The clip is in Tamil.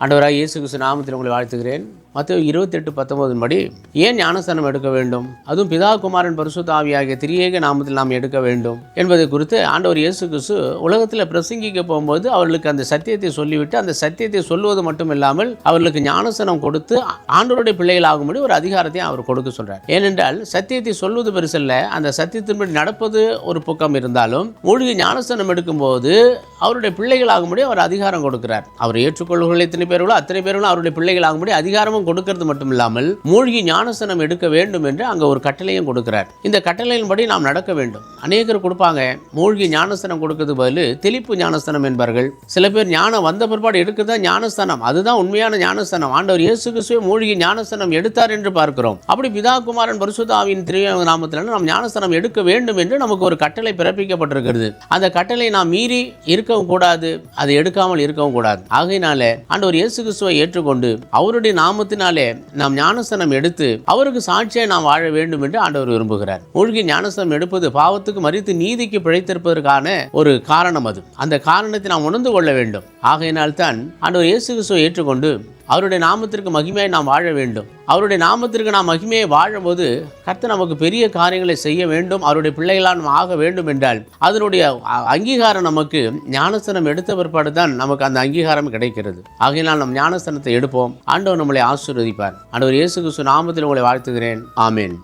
ஆண்டவராகிய இயேசு கிறிஸ்து நாமத்தில் உங்களை வாழ்த்துகிறேன். மத்தேயு 28:19 படி ஏன் ஞானஸ்நானம் எடுக்க வேண்டும், அதுவும் பிதா குமாரன் பரிசுத்த ஆவியாகிய திரியேக நாமத்தில் நாம் எடுக்க வேண்டும் என்பதை குறித்து ஆண்டவர் இயேசு கிறிஸ்து உலகத்தில் பிரசங்கிக்க போகும்போது அவர்களுக்கு அந்த சத்தியத்தை சொல்லிவிட்டு, அந்த சத்தியத்தை சொல்லுவது மட்டும் இல்லாமல் அவர்களுக்கு ஞானஸ்நானம் கொடுத்து ஆண்டவருடைய பிள்ளைகளாகும்படி ஒரு அதிகாரத்தை அவர் கொடுக்க சொல்றார். ஏனென்றால் சத்தியத்தை சொல்வது பெருசல்ல, அந்த சத்தியத்தின்படி நடப்பது ஒரு பக்கம் இருந்தாலும் மூழ்கி ஞானஸ்நானம் எடுக்கும்போது அவருடைய பிள்ளைகளாகும்படி அவர் அதிகாரம் கொடுக்கிறார். அவர் ஏற்றுக்கொள்ளுகிற எத்தனை பேர்களோ அத்தனை பேர்களும் அவருடைய பிள்ளைகளாகும்படி அதிகாரமும் கொடுக்கிறது மட்டும் இல்லாமல் மூழ்கி ஞானஸ்நானம் எடுக்க வேண்டும் என்று அங்க ஒரு கட்டளையும் கொடுக்கிறார். இந்த கட்டளையின்படி நாம் நடக்க வேண்டும். அநேகர் கொடுப்பாங்க, மூழ்கி ஞானஸ்நானம் கொடுக்கிறது பதில் தெளிப்பு ஞானஸ்நானம் என்பார்கள். சில பேர் ஞானம் வந்த பிற்பாடு எடுக்கிறதா ஞானஸ்தானம், அதுதான் உண்மையான ஞானஸ்தானம். ஆண்டவர் இயேசு கிறிஸ்துவே மூழ்கி ஞானஸ்தானம் எடுத்தார் என்று பார்க்கிறோம். அப்படி பிதா குமாரன் பரிசுத்த ஆவியின் திரியேக நாமத்தில் நாம் ஞானஸ்தானம் எடுக்க வேண்டும் என்று நமக்கு ஒரு கட்டளை பிறப்பிக்கப்பட்டிருக்கிறது. அந்த கட்டளை நாம் மீறி இருக்கவும் கூடாது, அதை எடுக்காமல் இருக்கவும் கூடாது. ஆகையினால ஆண்டவர் இயேசு கிறிஸ்துவை ஏற்றுக்கொண்டு அவருடைய நாமத்தினாலே நாம் ஞானஸ்நானம் எடுத்து அவருக்கு சாட்சியாய் நாம் வாழ வேண்டும் என்று ஆண்டவர் விரும்புகிறார். மூழ்கி ஞானஸ்நானம் எடுப்பது பாவத்துக்கு மரித்து நீதிக்கு பிழைத்திருப்பதற்கான ஒரு காரணம். அது அந்த காரணத்தை நாம் உணர்ந்து கொள்ள வேண்டும். ஆகையினால் தான் ஆண்டவர் இயேசு கிறிஸ்துவை ஏற்றுக்கொண்டு அவருடைய நாமத்திற்கு மகிமையை நாம் வாழ வேண்டும். அவருடைய நாமத்திற்கு நாம் மகிமையை வாழும்போது கர்த்தர் நமக்கு பெரிய காரியங்களை செய்ய வேண்டும், அவருடைய பிள்ளைகளால் நாம் ஆக வேண்டும் என்றால் அதனுடைய அங்கீகாரம் நமக்கு ஞானஸ்நானம் எடுத்த பிற்பாடு தான் நமக்கு அந்த அங்கீகாரம் கிடைக்கிறது. ஆகையினால் நம் ஞானஸ்நானத்தை எடுப்போம். ஆண்டவர் நம்மளை ஆசீர்வதிப்பார். ஆண்டவர் இயேசு கிறிஸ்து நாமத்தில் உங்களை வாழ்த்துகிறேன். ஆமென்.